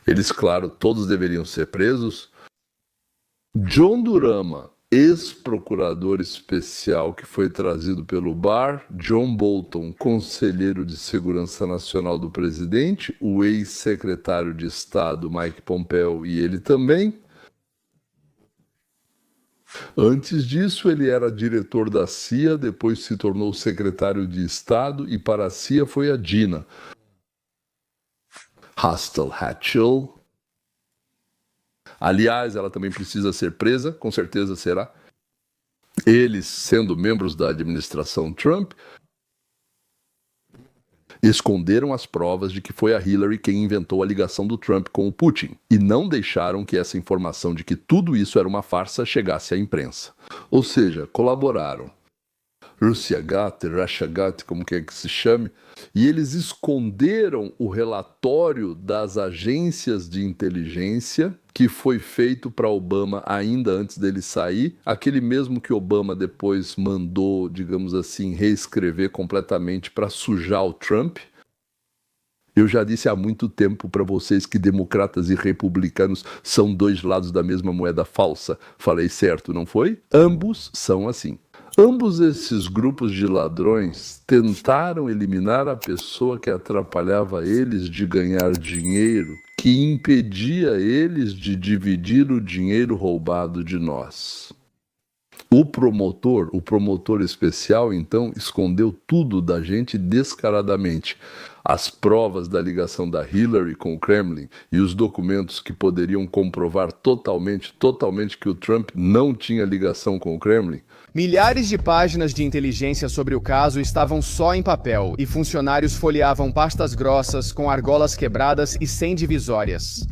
Eles, claro, todos deveriam ser presos. John Durham, ex-procurador especial que foi trazido pelo Barr, John Bolton, conselheiro de segurança nacional do presidente, o ex-secretário de Estado Mike Pompeo e ele também. Antes disso, ele era diretor da CIA, depois se tornou secretário de Estado e para a CIA foi a Gina Haspel-Hatchell. Aliás, ela também precisa ser presa, com certeza será. Eles, sendo membros da administração Trump, esconderam as provas de que foi a Hillary quem inventou a ligação do Trump com o Putin e não deixaram que essa informação de que tudo isso era uma farsa chegasse à imprensa. Ou seja, colaboraram. Russiagate, Russiagate, como quer que se chame, e eles esconderam o relatório das agências de inteligência que foi feito para Obama ainda antes dele sair, aquele mesmo que Obama depois mandou, digamos assim, reescrever completamente para sujar o Trump. Eu já disse há muito tempo para vocês que democratas e republicanos são dois lados da mesma moeda falsa. Falei certo, não foi? Ambos são assim. Ambos esses grupos de ladrões tentaram eliminar a pessoa que atrapalhava eles de ganhar dinheiro, que impedia eles de dividir o dinheiro roubado de nós. O promotor especial, então, escondeu tudo da gente descaradamente. As provas da ligação da Hillary com o Kremlin e os documentos que poderiam comprovar totalmente que o Trump não tinha ligação com o Kremlin. Milhares de páginas de inteligência sobre o caso estavam só em papel e funcionários folheavam pastas grossas com argolas quebradas e sem divisórias.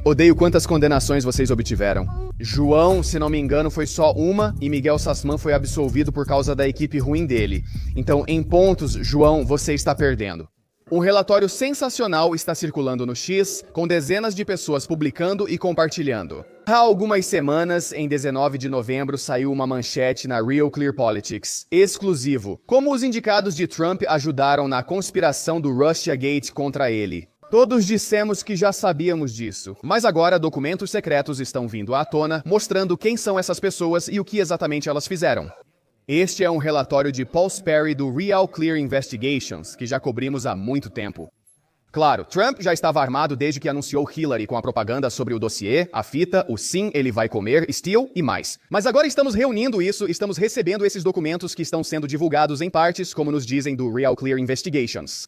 Odeio quantas condenações vocês obtiveram. João, se não me engano, foi só uma e Miguel Sassman foi absolvido por causa da equipe ruim dele. Então, em pontos, João, você está perdendo. Um relatório sensacional está circulando no X, com dezenas de pessoas publicando e compartilhando. Há algumas semanas, em 19 de novembro, saiu uma manchete na Real Clear Politics, exclusivo, como os indicados de Trump ajudaram na conspiração do Russiagate contra ele. Todos dissemos que já sabíamos disso, mas agora documentos secretos estão vindo à tona, mostrando quem são essas pessoas e o que exatamente elas fizeram. Este é um relatório de Paul Sperry do Real Clear Investigations, que já cobrimos há muito tempo. Claro, Trump já estava armado desde que anunciou Hillary com a propaganda sobre o dossiê, a fita, o sim, ele vai comer, Steele e mais. Mas agora estamos reunindo isso, estamos recebendo esses documentos que estão sendo divulgados em partes, como nos dizem do Real Clear Investigations.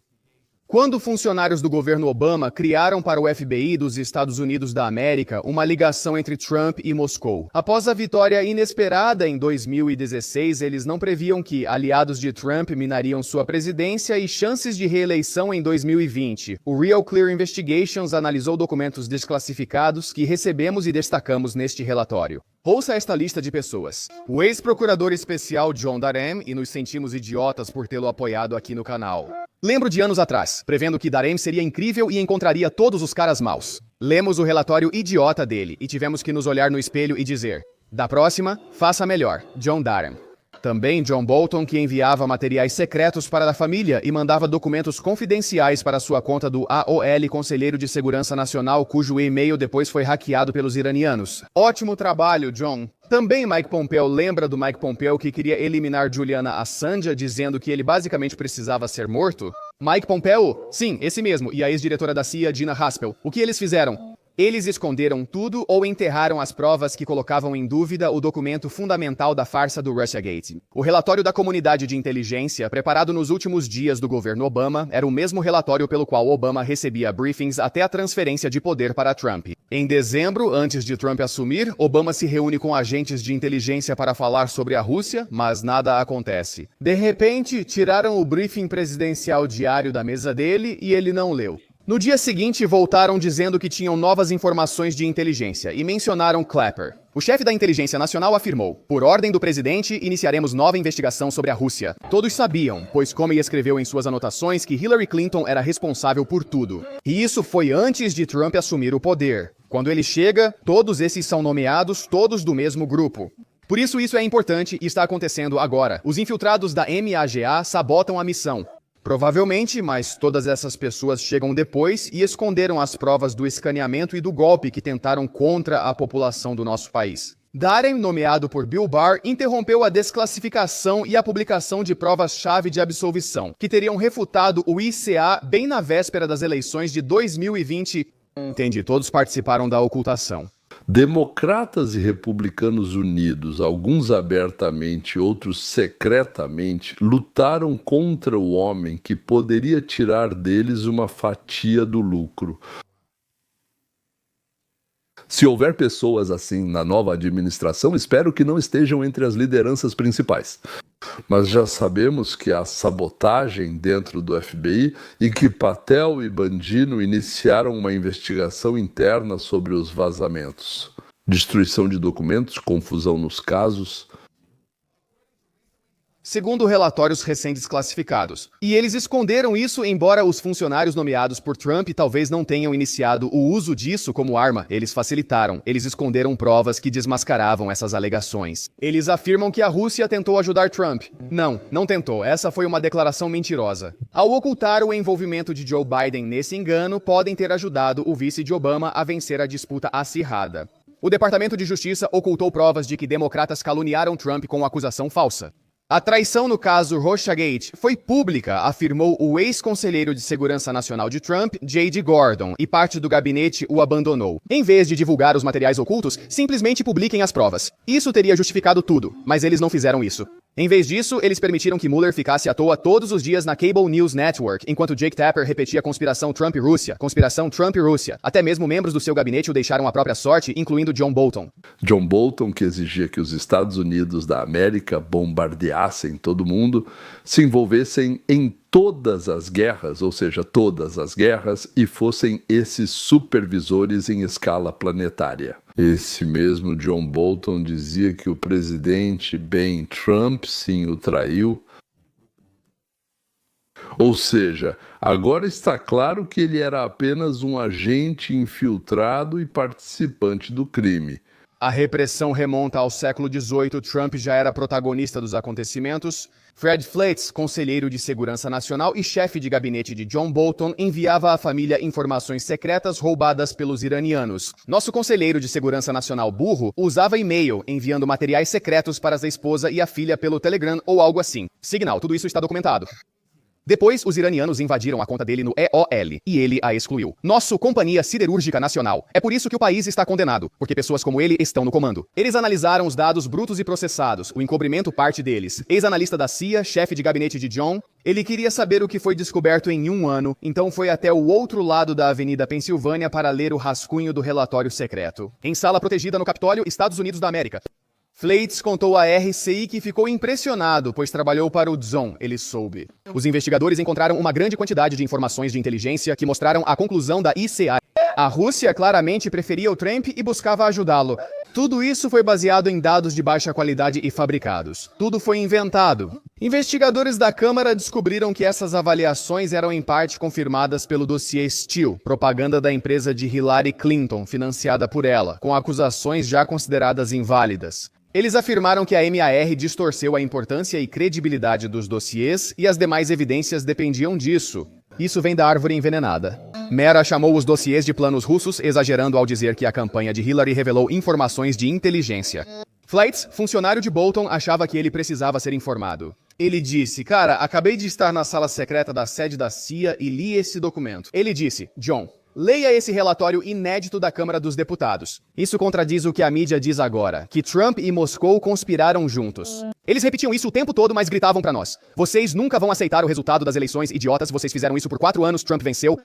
Quando funcionários do governo Obama criaram para o FBI dos Estados Unidos da América uma ligação entre Trump e Moscou. Após a vitória inesperada em 2016, eles não previam que aliados de Trump minariam sua presidência e chances de reeleição em 2020. O Real Clear Investigations analisou documentos desclassificados que recebemos e destacamos neste relatório. Ouça esta lista de pessoas. O ex-procurador especial John Durham, e nos sentimos idiotas por tê-lo apoiado aqui no canal. Lembro de anos atrás, prevendo que Durham seria incrível e encontraria todos os caras maus. Lemos o relatório idiota dele e tivemos que nos olhar no espelho e dizer: da próxima, faça melhor, John Durham. Também John Bolton, que enviava materiais secretos para a família e mandava documentos confidenciais para sua conta do AOL, Conselheiro de Segurança Nacional, cujo e-mail depois foi hackeado pelos iranianos. Ótimo trabalho, John. Também Mike Pompeo lembra do Mike Pompeo que queria eliminar Juliana Assange, dizendo que ele basicamente precisava ser morto? Mike Pompeo? Sim, esse mesmo, e a ex-diretora da CIA, Gina Haspel. O que eles fizeram? Eles esconderam tudo ou enterraram as provas que colocavam em dúvida o documento fundamental da farsa do Russiagate. O relatório da comunidade de inteligência, preparado nos últimos dias do governo Obama, era o mesmo relatório pelo qual Obama recebia briefings até a transferência de poder para Trump. Em dezembro, antes de Trump assumir, Obama se reúne com agentes de inteligência para falar sobre a Rússia, mas nada acontece. De repente, tiraram o briefing presidencial diário da mesa dele e ele não leu. No dia seguinte, voltaram dizendo que tinham novas informações de inteligência e mencionaram Clapper. O chefe da inteligência nacional afirmou: por ordem do presidente, iniciaremos nova investigação sobre a Rússia. Todos sabiam, pois Comey escreveu em suas anotações que Hillary Clinton era responsável por tudo. E isso foi antes de Trump assumir o poder. Quando ele chega, todos esses são nomeados, todos do mesmo grupo. Por isso é importante e está acontecendo agora. Os infiltrados da MAGA sabotam a missão. Provavelmente, mas todas essas pessoas chegam depois e esconderam as provas do escaneamento e do golpe que tentaram contra a população do nosso país. Darren, nomeado por Bill Barr, interrompeu a desclassificação e a publicação de provas-chave de absolvição, que teriam refutado o ICA bem na véspera das eleições de 2020. Entendi, todos participaram da ocultação. Democratas e republicanos unidos, alguns abertamente, outros secretamente, lutaram contra o homem que poderia tirar deles uma fatia do lucro. Se houver pessoas assim na nova administração, espero que não estejam entre as lideranças principais. Mas já sabemos que há sabotagem dentro do FBI e que Patel e Bandino iniciaram uma investigação interna sobre os vazamentos. Destruição de documentos, confusão nos casos. Segundo relatórios recém-desclassificados. E eles esconderam isso, embora os funcionários nomeados por Trump talvez não tenham iniciado o uso disso como arma. Eles facilitaram. Eles esconderam provas que desmascaravam essas alegações. Eles afirmam que a Rússia tentou ajudar Trump. Não tentou. Essa foi uma declaração mentirosa. Ao ocultar o envolvimento de Joe Biden nesse engano, podem ter ajudado o vice de Obama a vencer a disputa acirrada. O Departamento de Justiça ocultou provas de que democratas caluniaram Trump com acusação falsa. A traição no caso Russiagate foi pública, afirmou o ex-conselheiro de Segurança Nacional de Trump, J.D. Gordon, e parte do gabinete o abandonou. Em vez de divulgar os materiais ocultos, simplesmente publiquem as provas. Isso teria justificado tudo, mas eles não fizeram isso. Em vez disso, eles permitiram que Mueller ficasse à toa todos os dias na Cable News Network, enquanto Jake Tapper repetia conspiração Trump-Rússia, conspiração Trump-Rússia. Até mesmo membros do seu gabinete o deixaram à própria sorte, incluindo John Bolton. John Bolton, que exigia que os Estados Unidos da América bombardeassem todo mundo, se envolvessem em todas as guerras, ou seja, todas as guerras, e fossem esses supervisores em escala planetária. Esse mesmo John Bolton dizia que o presidente Ben Trump sim o traiu. Ou seja, agora está claro que ele era apenas um agente infiltrado e participante do crime. A repressão remonta ao século XVIII. Trump já era protagonista dos acontecimentos. Fred Fleitz, conselheiro de segurança nacional e chefe de gabinete de John Bolton, enviava à família informações secretas roubadas pelos iranianos. Nosso conselheiro de segurança nacional burro usava e-mail, enviando materiais secretos para a esposa e a filha pelo Telegram ou algo assim. Signal, tudo isso está documentado. Depois, os iranianos invadiram a conta dele no EOL e ele a excluiu. Nosso Companhia Siderúrgica Nacional. É por isso que o país está condenado, porque pessoas como ele estão no comando. Eles analisaram os dados brutos e processados, o encobrimento parte deles. Ex-analista da CIA, chefe de gabinete de John, ele queria saber o que foi descoberto em um ano, então foi até o outro lado da Avenida Pensilvânia para ler o rascunho do relatório secreto. Em sala protegida no Capitólio, Estados Unidos da América. Fleitz contou à RCI que ficou impressionado, pois trabalhou para o DZON, ele soube. Os investigadores encontraram uma grande quantidade de informações de inteligência que mostraram a conclusão da ICA. A Rússia claramente preferia o Trump e buscava ajudá-lo. Tudo isso foi baseado em dados de baixa qualidade e fabricados. Tudo foi inventado. Investigadores da Câmara descobriram que essas avaliações eram em parte confirmadas pelo dossiê Steele, propaganda da empresa de Hillary Clinton, financiada por ela, com acusações já consideradas inválidas. Eles afirmaram que a MAR distorceu a importância e credibilidade dos dossiês e as demais evidências dependiam disso. Isso vem da árvore envenenada. Mera chamou os dossiês de planos russos, exagerando ao dizer que a campanha de Hillary revelou informações de inteligência. Fleitz, funcionário de Bolton, achava que ele precisava ser informado. Ele disse, cara, acabei de estar na sala secreta da sede da CIA e li esse documento. Ele disse, John, leia esse relatório inédito da Câmara dos Deputados. Isso contradiz o que a mídia diz agora, que Trump e Moscou conspiraram juntos. Eles repetiam isso o tempo todo, mas gritavam pra nós. Vocês nunca vão aceitar o resultado das eleições, idiotas. Vocês fizeram isso por 4 anos, Trump venceu.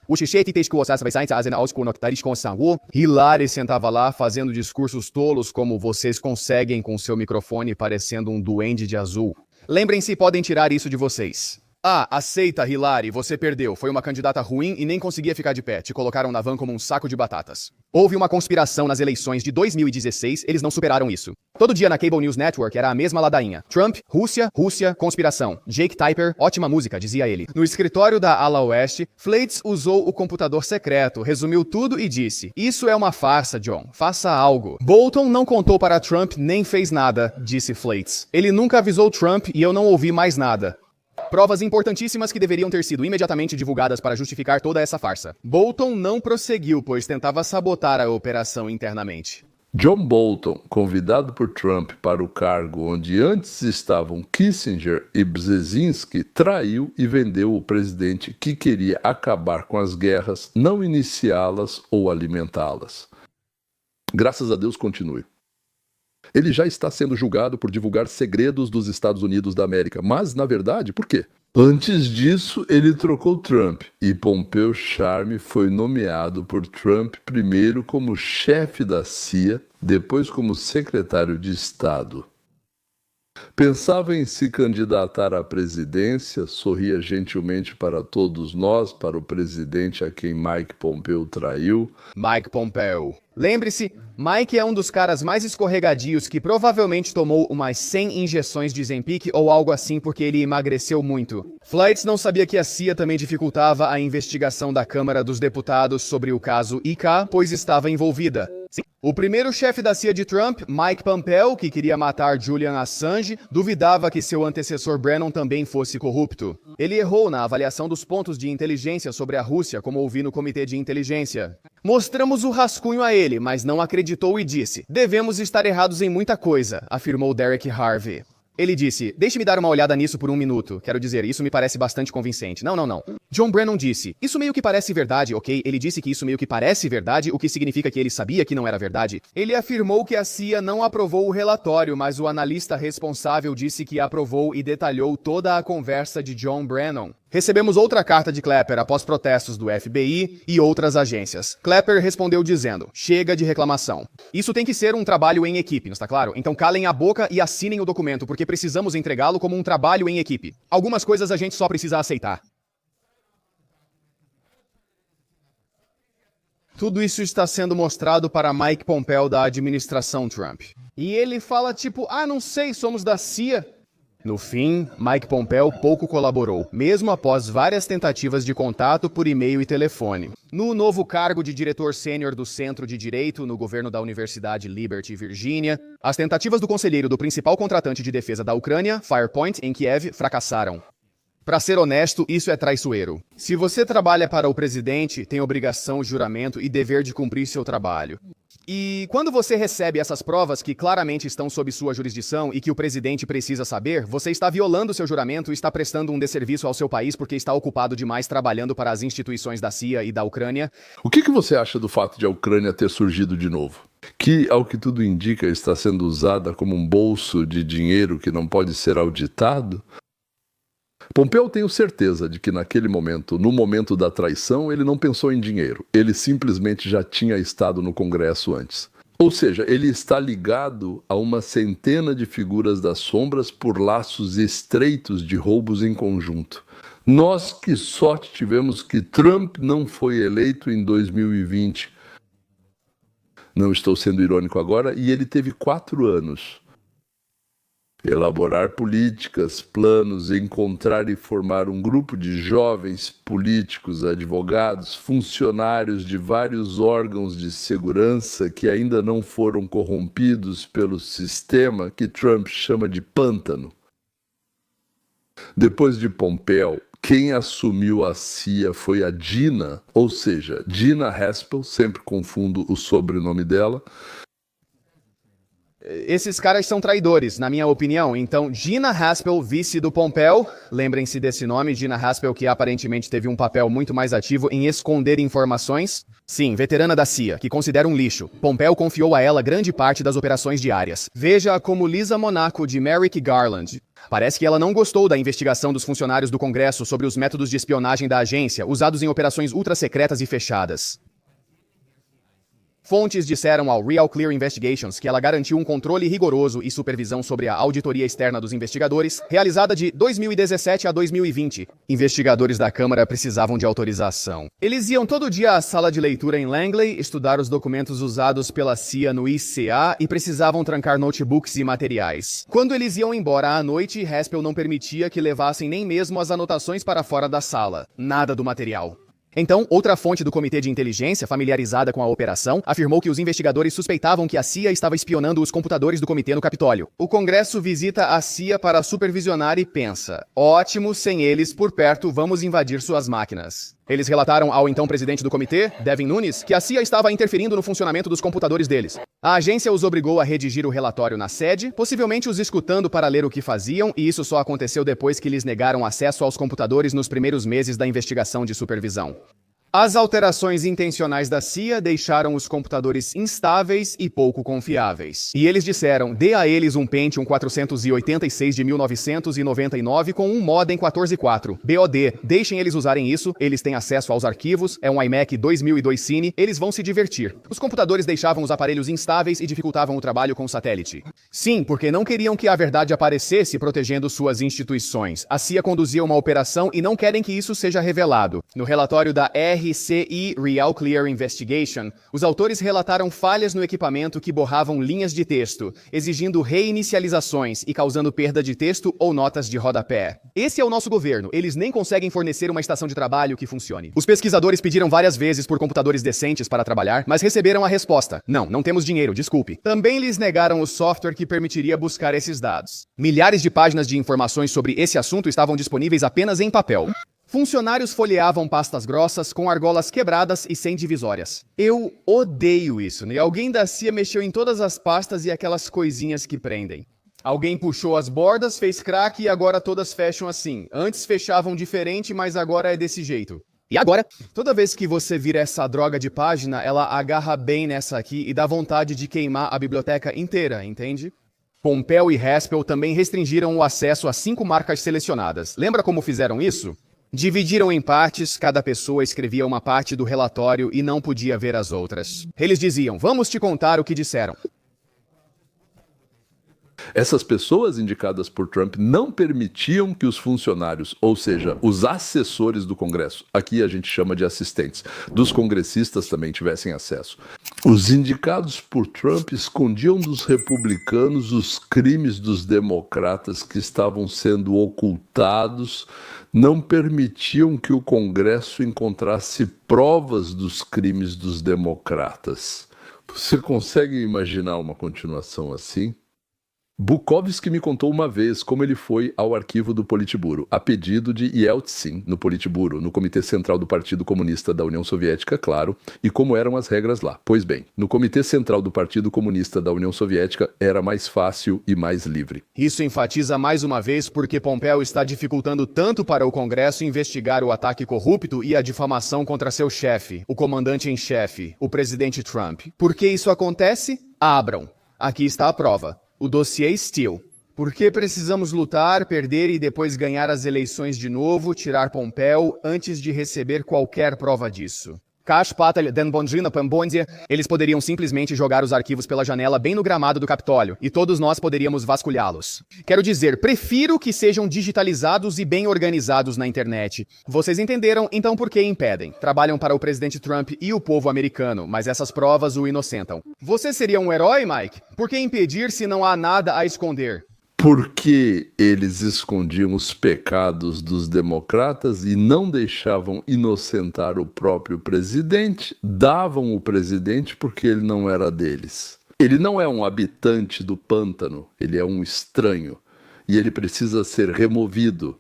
Hillary sentava lá fazendo discursos tolos como vocês conseguem com seu microfone parecendo um duende de azul. Lembrem-se, podem tirar isso de vocês. Ah, aceita, Hillary, você perdeu. Foi uma candidata ruim e nem conseguia ficar de pé. Te colocaram na van como um saco de batatas. Houve uma conspiração nas eleições de 2016, eles não superaram isso. Todo dia na Cable News Network era a mesma ladainha. Trump, Rússia, Rússia, conspiração. Jake Tapper, ótima música, dizia ele. No escritório da ala oeste, Fleitz usou o computador secreto, resumiu tudo e disse, isso é uma farsa, John, faça algo. Bolton não contou para Trump nem fez nada, disse Fleitz. Ele nunca avisou Trump e eu não ouvi mais nada. Provas importantíssimas que deveriam ter sido imediatamente divulgadas para justificar toda essa farsa. Bolton não prosseguiu, pois tentava sabotar a operação internamente. John Bolton, convidado por Trump para o cargo onde antes estavam Kissinger e Brzezinski, traiu e vendeu o presidente que queria acabar com as guerras, não iniciá-las ou alimentá-las. Graças a Deus, continue. Ele já está sendo julgado por divulgar segredos dos Estados Unidos da América. Mas, na verdade, por quê? Antes disso, ele trocou Trump e Pompeu Charme foi nomeado por Trump primeiro como chefe da CIA, depois como secretário de Estado. Pensava em se candidatar à presidência, sorria gentilmente para todos nós, para o presidente a quem Mike Pompeu traiu. Mike Pompeu. Lembre-se, Mike é um dos caras mais escorregadios que provavelmente tomou umas 100 injeções de Zempic ou algo assim porque ele emagreceu muito. Fleitz não sabia que a CIA também dificultava a investigação da Câmara dos Deputados sobre o caso ICA, pois estava envolvida. Sim. O primeiro chefe da CIA de Trump, Mike Pompeo, que queria matar Julian Assange, duvidava que seu antecessor Brennan também fosse corrupto. Ele errou na avaliação dos pontos de inteligência sobre a Rússia, como ouvi no Comitê de Inteligência. Mostramos o rascunho a ele, mas não acreditou e disse: "Devemos estar errados em muita coisa", afirmou Derek Harvey. Ele disse: "Deixe-me dar uma olhada nisso por um minuto. Quero dizer, isso me parece bastante convincente." Não. John Brennan disse: "Isso meio que parece verdade, ok?" Ele disse que isso meio que parece verdade, o que significa que ele sabia que não era verdade. Ele afirmou que a CIA não aprovou o relatório, mas o analista responsável disse que aprovou e detalhou toda a conversa de John Brennan. Recebemos outra carta de Clapper após protestos do FBI e outras agências. Clapper respondeu dizendo: "Chega de reclamação. Isso tem que ser um trabalho em equipe, não está claro? Então calem a boca e assinem o documento, porque precisamos entregá-lo como um trabalho em equipe. Algumas coisas a gente só precisa aceitar." Tudo isso está sendo mostrado para Mike Pompeo da administração Trump. E ele fala tipo: não sei, somos da CIA. No fim, Mike Pompeo pouco colaborou, mesmo após várias tentativas de contato por e-mail e telefone. No novo cargo de diretor sênior do Centro de Direito no governo da Universidade Liberty, Virgínia, as tentativas do conselheiro do principal contratante de defesa da Ucrânia, Firepoint, em Kiev, fracassaram. Para ser honesto, isso é traiçoeiro. Se você trabalha para o presidente, tem obrigação, juramento e dever de cumprir seu trabalho. E quando você recebe essas provas que claramente estão sob sua jurisdição e que o presidente precisa saber, você está violando seu juramento e está prestando um desserviço ao seu país porque está ocupado demais trabalhando para as instituições da CIA e da Ucrânia. O que você acha do fato de a Ucrânia ter surgido de novo? Que, ao que tudo indica, está sendo usada como um bolso de dinheiro que não pode ser auditado? Pompeu tenho certeza de que naquele momento, no momento da traição, ele não pensou em dinheiro. Ele simplesmente já tinha estado no Congresso antes. Ou seja, ele está ligado a uma centena de figuras das sombras por laços estreitos de roubos em conjunto. Nós que sorte tivemos que Trump não foi eleito em 2020. Não estou sendo irônico agora, e ele teve 4 anos. Elaborar políticas, planos, encontrar e formar um grupo de jovens políticos, advogados, funcionários de vários órgãos de segurança que ainda não foram corrompidos pelo sistema que Trump chama de pântano. Depois de Pompeo, quem assumiu a CIA foi a Gina, ou seja, Gina Haspel, sempre confundo o sobrenome dela. Esses caras são traidores, na minha opinião. Então, Gina Haspel, vice do Pompeo, lembrem-se desse nome, Gina Haspel, que aparentemente teve um papel muito mais ativo em esconder informações. Sim, veterana da CIA, que considera um lixo. Pompeo confiou a ela grande parte das operações diárias. Veja como Lisa Monaco, de Merrick Garland. Parece que ela não gostou da investigação dos funcionários do Congresso sobre os métodos de espionagem da agência, usados em operações ultra-secretas e fechadas. Fontes disseram ao Real Clear Investigations que ela garantiu um controle rigoroso e supervisão sobre a auditoria externa dos investigadores, realizada de 2017 a 2020. Investigadores da Câmara precisavam de autorização. Eles iam todo dia à sala de leitura em Langley, estudar os documentos usados pela CIA no ICA e precisavam trancar notebooks e materiais. Quando eles iam embora à noite, Haspel não permitia que levassem nem mesmo as anotações para fora da sala. Nada do material. Então, outra fonte do Comitê de Inteligência, familiarizada com a operação, afirmou que os investigadores suspeitavam que a CIA estava espionando os computadores do comitê no Capitólio. O Congresso visita a CIA para supervisionar e pensa: ótimo, sem eles por perto, vamos invadir suas máquinas. Eles relataram ao então presidente do comitê, Devin Nunes, que a CIA estava interferindo no funcionamento dos computadores deles. A agência os obrigou a redigir o relatório na sede, possivelmente os escutando para ler o que faziam, e isso só aconteceu depois que lhes negaram acesso aos computadores nos primeiros meses da investigação de supervisão. As alterações intencionais da CIA deixaram os computadores instáveis e pouco confiáveis. E eles disseram: dê a eles um Pentium 486 de 1999 com um modem 14.4. BOD, deixem eles usarem isso, eles têm acesso aos arquivos, é um iMac 2002 Cine, eles vão se divertir. Os computadores deixavam os aparelhos instáveis e dificultavam o trabalho com o satélite. Sim, porque não queriam que a verdade aparecesse protegendo suas instituições. A CIA conduzia uma operação e não querem que isso seja revelado. No relatório da RCI Real Clear Investigation, os autores relataram falhas no equipamento que borravam linhas de texto, exigindo reinicializações e causando perda de texto ou notas de rodapé. Esse é o nosso governo, eles nem conseguem fornecer uma estação de trabalho que funcione. Os pesquisadores pediram várias vezes por computadores decentes para trabalhar, mas receberam a resposta: não temos dinheiro, desculpe. Também lhes negaram o software que permitiria buscar esses dados. Milhares de páginas de informações sobre esse assunto estavam disponíveis apenas em papel. Funcionários folheavam pastas grossas com argolas quebradas e sem divisórias. Eu odeio isso, né? Alguém da CIA mexeu em todas as pastas e aquelas coisinhas que prendem. Alguém puxou as bordas, fez crack e agora todas fecham assim. Antes fechavam diferente, mas agora é desse jeito. E agora, toda vez que você vira essa droga de página, ela agarra bem nessa aqui e dá vontade de queimar a biblioteca inteira, entende? Pompeo e Haspel também restringiram o acesso a 5 marcas selecionadas. Lembra como fizeram isso? Dividiram em partes, cada pessoa escrevia uma parte do relatório e não podia ver as outras. Eles diziam: vamos te contar o que disseram. Essas pessoas indicadas por Trump não permitiam que os funcionários, ou seja, os assessores do Congresso, aqui a gente chama de assistentes, dos congressistas também tivessem acesso. Os indicados por Trump escondiam dos republicanos os crimes dos democratas que estavam sendo ocultados, não permitiam que o Congresso encontrasse provas dos crimes dos democratas. Você consegue imaginar uma continuação assim? Bukovsky me contou uma vez como ele foi ao arquivo do Politburo, a pedido de Yeltsin, no Politburo, no Comitê Central do Partido Comunista da União Soviética, claro, e como eram as regras lá. Pois bem, no Comitê Central do Partido Comunista da União Soviética era mais fácil e mais livre. Isso enfatiza mais uma vez porque Pompeo está dificultando tanto para o Congresso investigar o ataque corrupto e a difamação contra seu chefe, o comandante-em-chefe, o presidente Trump. Por que isso acontece? Abram. Aqui está a prova. O dossiê Steele. Por que precisamos lutar, perder e depois ganhar as eleições de novo, tirar Pompeo, antes de receber qualquer prova disso? Eles poderiam simplesmente jogar os arquivos pela janela bem no gramado do Capitólio, e todos nós poderíamos vasculhá-los. Quero dizer, prefiro que sejam digitalizados e bem organizados na internet. Vocês entenderam, então por que impedem? Trabalham para o presidente Trump e o povo americano, mas essas provas o inocentam. Você seria um herói, Mike? Por que impedir se não há nada a esconder? Porque eles escondiam os pecados dos democratas e não deixavam inocentar o próprio presidente, davam o presidente porque ele não era deles. Ele não é um habitante do pântano, ele é um estranho. E ele precisa ser removido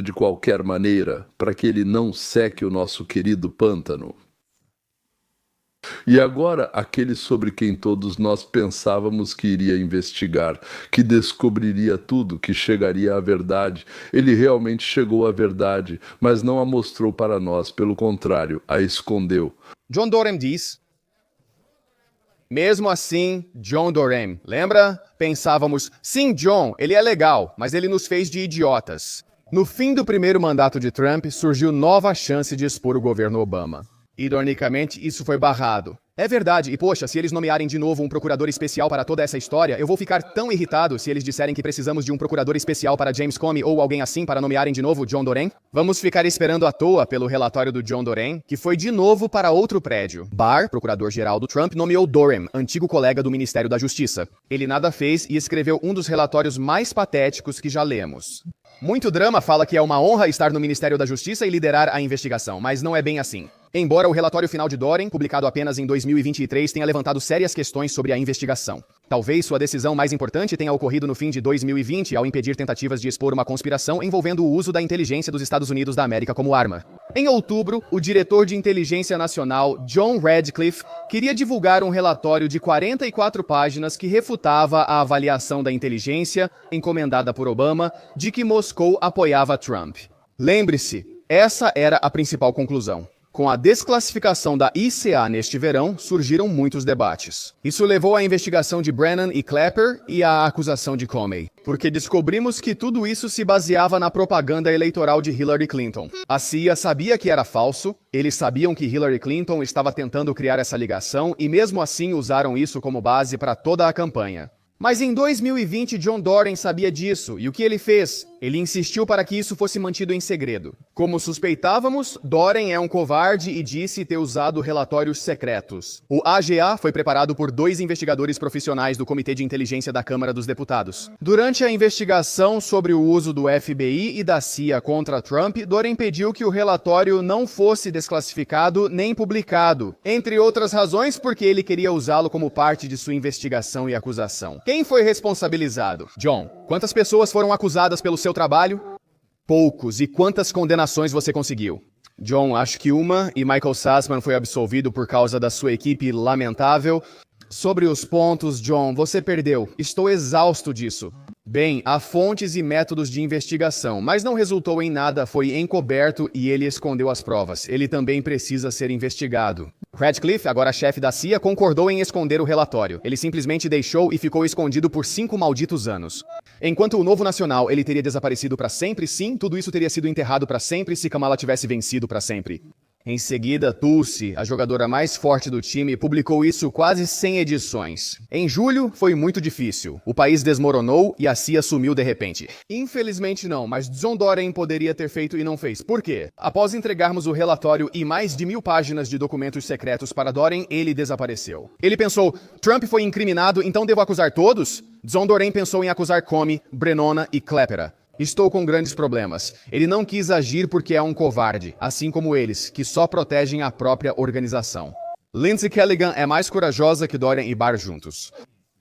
de qualquer maneira, para que ele não seque o nosso querido pântano. E agora, aquele sobre quem todos nós pensávamos que iria investigar, que descobriria tudo, que chegaria à verdade. Ele realmente chegou à verdade, mas não a mostrou para nós, pelo contrário, a escondeu. John Durham diz: mesmo assim, John Durham, lembra? Pensávamos, sim, John, ele é legal, mas ele nos fez de idiotas. No fim do primeiro mandato de Trump, surgiu nova chance de expor o governo Obama. Ironicamente, isso foi barrado. É verdade, e poxa, se eles nomearem de novo um procurador especial para toda essa história, eu vou ficar tão irritado se eles disserem que precisamos de um procurador especial para James Comey ou alguém assim para nomearem de novo John Doren. Vamos ficar esperando à toa pelo relatório do John Doren, que foi de novo para outro prédio. Barr, procurador-geral do Trump, nomeou Doren, antigo colega do Ministério da Justiça. Ele nada fez e escreveu um dos relatórios mais patéticos que já lemos. Muito drama fala que é uma honra estar no Ministério da Justiça e liderar a investigação, mas não é bem assim. Embora o relatório final de Doren, publicado apenas em 2023, tenha levantado sérias questões sobre a investigação. Talvez sua decisão mais importante tenha ocorrido no fim de 2020 ao impedir tentativas de expor uma conspiração envolvendo o uso da inteligência dos Estados Unidos da América como arma. Em outubro, o diretor de inteligência nacional, John Radcliffe, queria divulgar um relatório de 44 páginas que refutava a avaliação da inteligência, encomendada por Obama, de que Moscou apoiava Trump. Lembre-se, essa era a principal conclusão. Com a desclassificação da ICA neste verão, surgiram muitos debates. Isso levou à investigação de Brennan e Clapper e à acusação de Comey, porque descobrimos que tudo isso se baseava na propaganda eleitoral de Hillary Clinton. A CIA sabia que era falso, eles sabiam que Hillary Clinton estava tentando criar essa ligação e mesmo assim usaram isso como base para toda a campanha. Mas em 2020, John Doren sabia disso, e o que ele fez? Ele insistiu para que isso fosse mantido em segredo. Como suspeitávamos, Doren é um covarde e disse ter usado relatórios secretos. O AGA foi preparado por 2 investigadores profissionais do Comitê de Inteligência da Câmara dos Deputados. Durante a investigação sobre o uso do FBI e da CIA contra Trump, Doren pediu que o relatório não fosse desclassificado nem publicado, entre outras razões porque ele queria usá-lo como parte de sua investigação e acusação. Quem foi responsabilizado? John, quantas pessoas foram acusadas pelo seu trabalho? Poucos. E quantas condenações você conseguiu? John, acho que uma, e Michael Sussman foi absolvido por causa da sua equipe lamentável. Sobre os pontos, John, você perdeu. Estou exausto disso. Bem, há fontes e métodos de investigação, mas não resultou em nada, foi encoberto e ele escondeu as provas. Ele também precisa ser investigado. Radcliffe, agora chefe da CIA, concordou em esconder o relatório. Ele simplesmente deixou e ficou escondido por 5 malditos anos. Enquanto o novo nacional, ele teria desaparecido para sempre, sim, tudo isso teria sido enterrado para sempre se Kamala tivesse vencido para sempre. Em seguida, Tulsi, a jogadora mais forte do time, publicou isso quase 100 edições. Em julho, foi muito difícil. O país desmoronou e a CIA sumiu de repente. Infelizmente não, mas John Doren poderia ter feito e não fez. Por quê? Após entregarmos o relatório e mais de 1000 páginas de documentos secretos para Doren, ele desapareceu. Ele pensou, Trump foi incriminado, então devo acusar todos? John Doren pensou em acusar Comey, Brennan e Clapper. Estou com grandes problemas. Ele não quis agir porque é um covarde, assim como eles, que só protegem a própria organização. Lindsey Kelligan é mais corajosa que Doren e Barr juntos.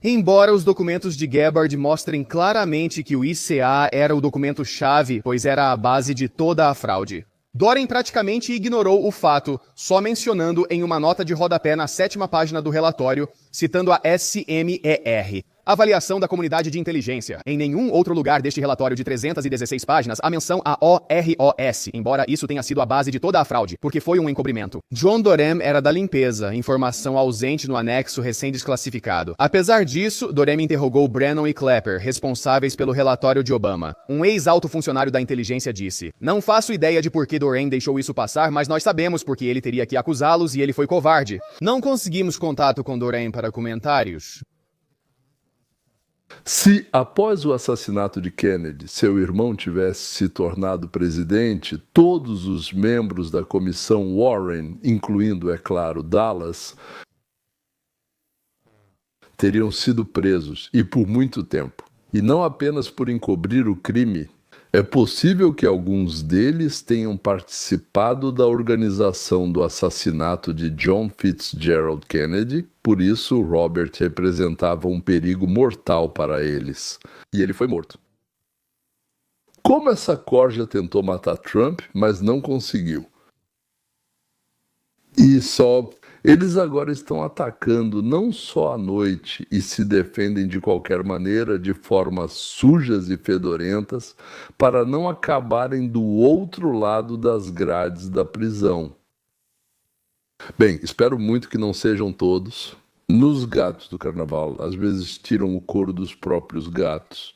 Embora os documentos de Gabbard mostrem claramente que o ICA era o documento-chave, pois era a base de toda a fraude. Doren praticamente ignorou o fato, só mencionando em uma nota de rodapé na 7ª página do relatório, citando a SMER. Avaliação da comunidade de inteligência. Em nenhum outro lugar deste relatório de 316 páginas há menção a OROS, embora isso tenha sido a base de toda a fraude, porque foi um encobrimento. John Doren era da limpeza, informação ausente no anexo recém-desclassificado. Apesar disso, Doren interrogou Brennan e Clapper, responsáveis pelo relatório de Obama. Um ex-alto funcionário da inteligência disse, não faço ideia de por que Doren deixou isso passar, mas nós sabemos porque ele teria que acusá-los e ele foi covarde. Não conseguimos contato com Doren para comentários. Se, após o assassinato de Kennedy, seu irmão tivesse se tornado presidente, todos os membros da comissão Warren, incluindo, é claro, Dallas, teriam sido presos, e por muito tempo. E não apenas por encobrir o crime. É possível que alguns deles tenham participado da organização do assassinato de John Fitzgerald Kennedy, por isso Robert representava um perigo mortal para eles. E ele foi morto. Como essa corja tentou matar Trump, mas não conseguiu. Eles agora estão atacando não só à noite e se defendem de qualquer maneira, de formas sujas e fedorentas, para não acabarem do outro lado das grades da prisão. Bem, espero muito que não sejam todos. Nos gatos do carnaval, às vezes tiram o couro dos próprios gatos.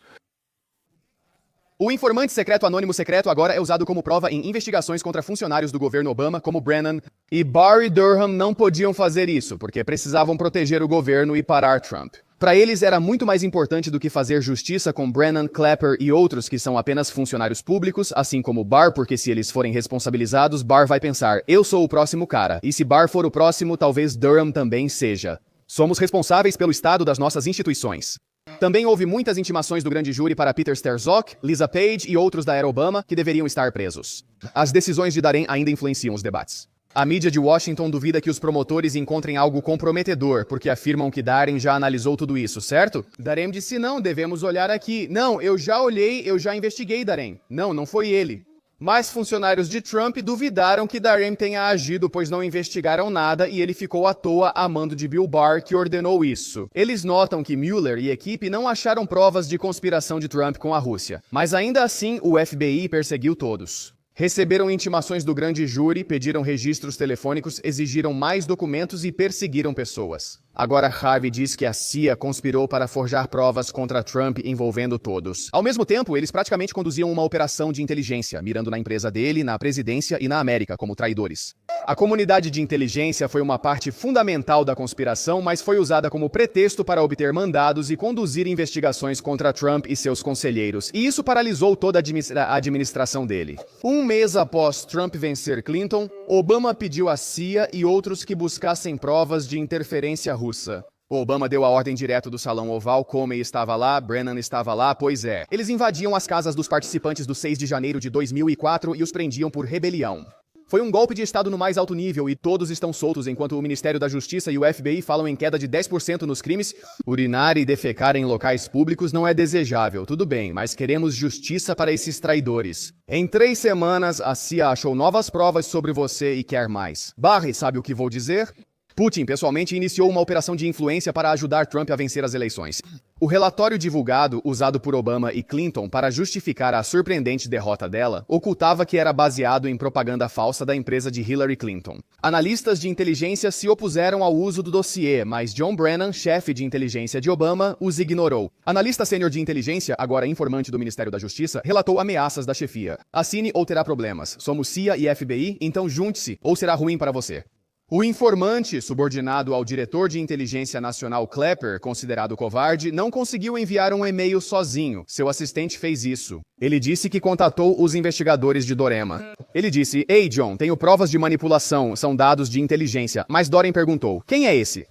O informante secreto anônimo secreto agora é usado como prova em investigações contra funcionários do governo Obama, como Brennan e Barr e Durham não podiam fazer isso, porque precisavam proteger o governo e parar Trump. Para eles era muito mais importante do que fazer justiça com Brennan, Clapper e outros que são apenas funcionários públicos, assim como Barr, porque se eles forem responsabilizados, Barr vai pensar, eu sou o próximo cara, e se Barr for o próximo, talvez Durham também seja. Somos responsáveis pelo estado das nossas instituições. Também houve muitas intimações do grande júri para Peter Strzok, Lisa Page e outros da era Obama que deveriam estar presos. As decisões de Darren ainda influenciam os debates. A mídia de Washington duvida que os promotores encontrem algo comprometedor, porque afirmam que Darren já analisou tudo isso, certo? Darren disse, não, devemos olhar aqui. Não, eu já olhei, eu já investiguei Darren. Não, não foi ele. Mas funcionários de Trump duvidaram que Darren tenha agido, pois não investigaram nada e ele ficou à toa a mando de Bill Barr, que ordenou isso. Eles notam que Mueller e equipe não acharam provas de conspiração de Trump com a Rússia, mas ainda assim o FBI perseguiu todos. Receberam intimações do grande júri, pediram registros telefônicos, exigiram mais documentos e perseguiram pessoas. Agora Harvey diz que a CIA conspirou para forjar provas contra Trump envolvendo todos. Ao mesmo tempo, eles praticamente conduziam uma operação de inteligência, mirando na empresa dele, na presidência e na América como traidores. A comunidade de inteligência foi uma parte fundamental da conspiração, mas foi usada como pretexto para obter mandados e conduzir investigações contra Trump e seus conselheiros, e isso paralisou toda a administração dele. Um mês após Trump vencer Clinton, Obama pediu à CIA e outros que buscassem provas de interferência russa. Obama deu a ordem direto do Salão Oval, Comey estava lá, Brennan estava lá, pois é. Eles invadiam as casas dos participantes do 6 de janeiro de 2004 e os prendiam por rebelião. Foi um golpe de Estado no mais alto nível e todos estão soltos enquanto o Ministério da Justiça e o FBI falam em queda de 10% nos crimes. Urinar e defecar em locais públicos não é desejável, tudo bem, mas queremos justiça para esses traidores. Em 3 semanas, a CIA achou novas provas sobre você e quer mais. Barry, sabe o que vou dizer? Putin pessoalmente iniciou uma operação de influência para ajudar Trump a vencer as eleições. O relatório divulgado, usado por Obama e Clinton para justificar a surpreendente derrota dela, ocultava que era baseado em propaganda falsa da empresa de Hillary Clinton. Analistas de inteligência se opuseram ao uso do dossiê, mas John Brennan, chefe de inteligência de Obama, os ignorou. Analista sênior de inteligência, agora informante do Ministério da Justiça, relatou ameaças da chefia. Assine ou terá problemas. Somos CIA e FBI, então junte-se ou será ruim para você. O informante, subordinado ao diretor de inteligência nacional Clapper, considerado covarde, não conseguiu enviar um e-mail sozinho. Seu assistente fez isso. Ele disse que contatou os investigadores de Dorema. Ele disse, ei John, tenho provas de manipulação, são dados de inteligência. Mas Doren perguntou, quem é esse?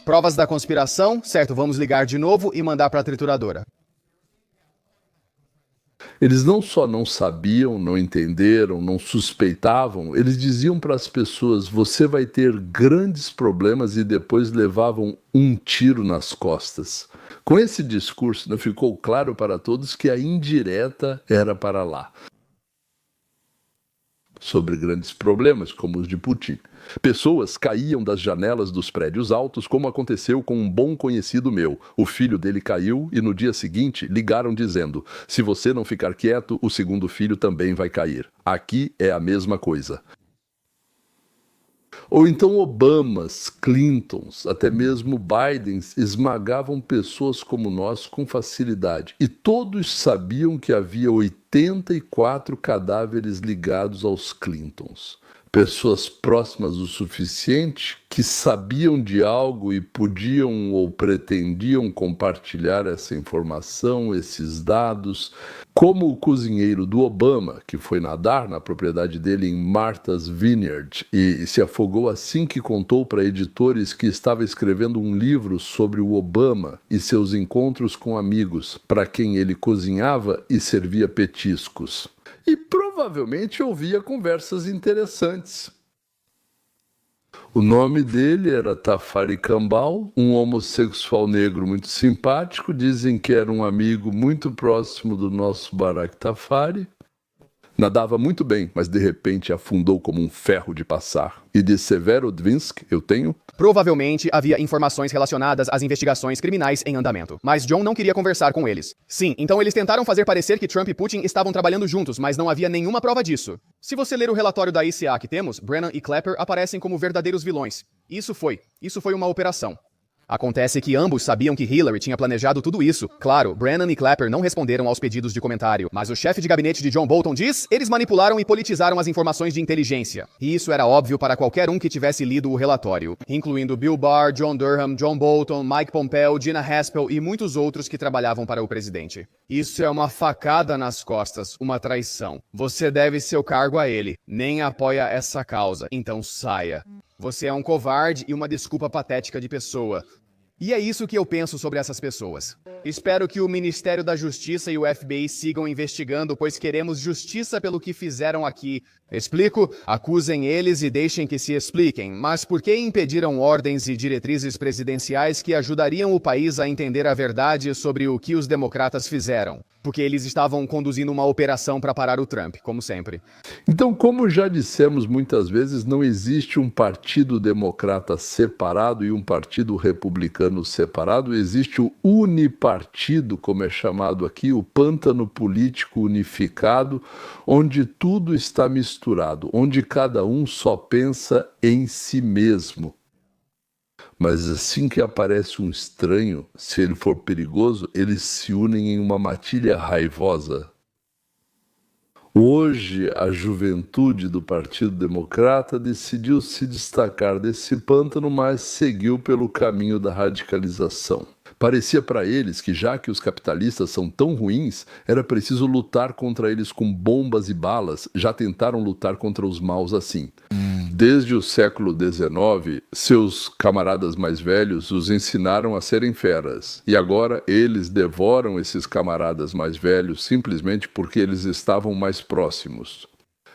Provas da conspiração? Certo, vamos ligar de novo e mandar para a trituradora. Eles não só não sabiam, não entenderam, não suspeitavam, eles diziam para as pessoas, você vai ter grandes problemas e depois levavam um tiro nas costas. Com esse discurso, não ficou claro para todos que a indireta era para lá. Sobre grandes problemas, como os de Putin. Pessoas caíam das janelas dos prédios altos, como aconteceu com um bom conhecido meu. O filho dele caiu e no dia seguinte ligaram dizendo, se você não ficar quieto, o segundo filho também vai cair. Aqui é a mesma coisa. Ou então Obamas, Clintons, até mesmo Bidens esmagavam pessoas como nós com facilidade. E todos sabiam que havia 84 cadáveres ligados aos Clintons. Pessoas próximas o suficiente que sabiam de algo e podiam ou pretendiam compartilhar essa informação, esses dados, como o cozinheiro do Obama, que foi nadar na propriedade dele em Martha's Vineyard e se afogou assim que contou para editores que estava escrevendo um livro sobre o Obama e seus encontros com amigos, para quem ele cozinhava e servia petiscos. E provavelmente ouvia conversas interessantes. O nome dele era Tafari Kambal, um homossexual negro muito simpático. Dizem que era um amigo muito próximo do nosso Barack Tafari. Nadava muito bem, mas de repente afundou como um ferro de passar. E de Severodvinsk, eu tenho... Provavelmente havia informações relacionadas às investigações criminais em andamento. Mas John não queria conversar com eles. Sim, então eles tentaram fazer parecer que Trump e Putin estavam trabalhando juntos, mas não havia nenhuma prova disso. Se você ler o relatório da ICA que temos, Brennan e Clapper aparecem como verdadeiros vilões. Isso foi uma operação. Acontece que ambos sabiam que Hillary tinha planejado tudo isso. Claro, Brennan e Clapper não responderam aos pedidos de comentário, mas o chefe de gabinete de John Bolton diz: eles manipularam e politizaram as informações de inteligência. E isso era óbvio para qualquer um que tivesse lido o relatório, incluindo Bill Barr, John Durham, John Bolton, Mike Pompeo, Gina Haspel e muitos outros que trabalhavam para o presidente. Isso é uma facada nas costas, uma traição. Você deve seu cargo a ele, nem apoia essa causa, então saia. Você é um covarde e uma desculpa patética de pessoa. E é isso que eu penso sobre essas pessoas. Espero que o Ministério da Justiça e o FBI sigam investigando, pois queremos justiça pelo que fizeram aqui. Explico? Acusem eles e deixem que se expliquem. Mas por que impediram ordens e diretrizes presidenciais que ajudariam o país a entender a verdade sobre o que os democratas fizeram? Porque eles estavam conduzindo uma operação para parar o Trump, como sempre. Então, como já dissemos muitas vezes, não existe um partido democrata separado e um partido republicano separado. Existe o unipartido, como é chamado aqui, o pântano político unificado, onde tudo está misturado, onde cada um só pensa em si mesmo. Mas assim que aparece um estranho, se ele for perigoso, eles se unem em uma matilha raivosa. Hoje, a juventude do Partido Democrata decidiu se destacar desse pântano, mas seguiu pelo caminho da radicalização. Parecia para eles que, já que os capitalistas são tão ruins, era preciso lutar contra eles com bombas e balas. Já tentaram lutar contra os maus assim. Desde o século XIX, seus camaradas mais velhos os ensinaram a serem feras. E agora eles devoram esses camaradas mais velhos simplesmente porque eles estavam mais próximos.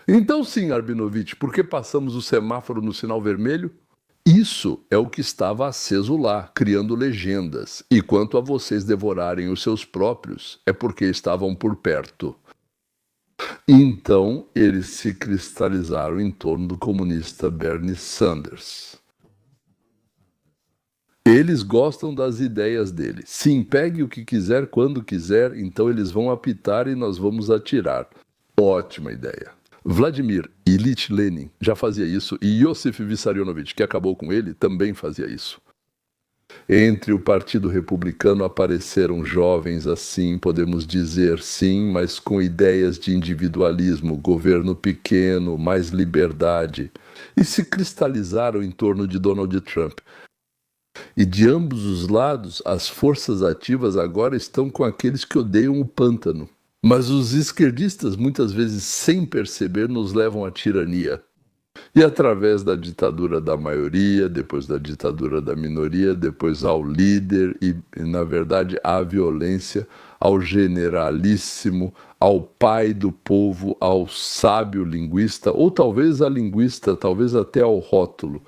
Então sim, Arbinovitch, por que passamos o semáforo no sinal vermelho? Isso é o que estava aceso lá, criando legendas. E quanto a vocês devorarem os seus próprios, é porque estavam por perto. Então, eles se cristalizaram em torno do comunista Bernie Sanders. Eles gostam das ideias dele. Sim, pegue o que quiser, quando quiser, então eles vão apitar e nós vamos atirar. Ótima ideia. Vladimir Ilyich Lenin já fazia isso e Iosif Vissarionovich, que acabou com ele, também fazia isso. Entre o Partido Republicano apareceram jovens assim, podemos dizer sim, mas com ideias de individualismo, governo pequeno, mais liberdade, e se cristalizaram em torno de Donald Trump. E de ambos os lados, as forças ativas agora estão com aqueles que odeiam o pântano. Mas os esquerdistas, muitas vezes sem perceber, nos levam à tirania. E através da ditadura da maioria, depois da ditadura da minoria, depois ao líder e na verdade, à violência, ao generalíssimo, ao pai do povo, ao sábio linguista, ou talvez a linguista, talvez até ao rótulo.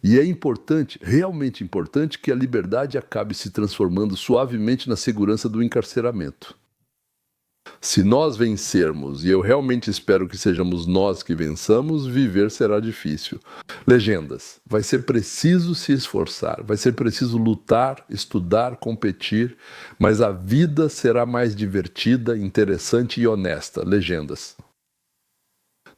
E é importante, realmente importante, que a liberdade acabe se transformando suavemente na segurança do encarceramento. Se nós vencermos, e eu realmente espero que sejamos nós que vençamos, viver será difícil. Legendas. Vai ser preciso se esforçar, vai ser preciso lutar, estudar, competir, mas a vida será mais divertida, interessante e honesta. Legendas.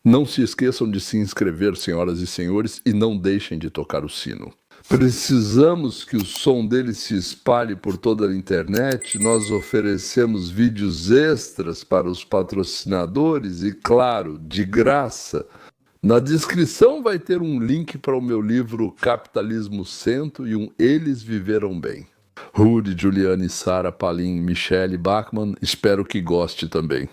Não se esqueçam de se inscrever, senhoras e senhores, e não deixem de tocar o sino. Precisamos que o som dele se espalhe por toda a internet. Nós oferecemos vídeos extras para os patrocinadores e, claro, de graça. Na descrição vai ter um link para o meu livro Capitalismo Cento e um Eles Viveram Bem. Rudy, Juliane, Sara, Palim, Michele, Bachmann, espero que goste também.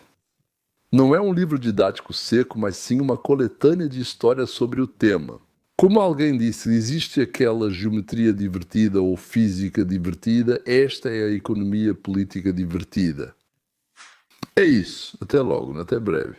Não é um livro didático seco, mas sim uma coletânea de histórias sobre o tema. Como alguém disse, existe aquela geometria divertida ou física divertida, esta é a economia política divertida. É isso. Até logo, até breve.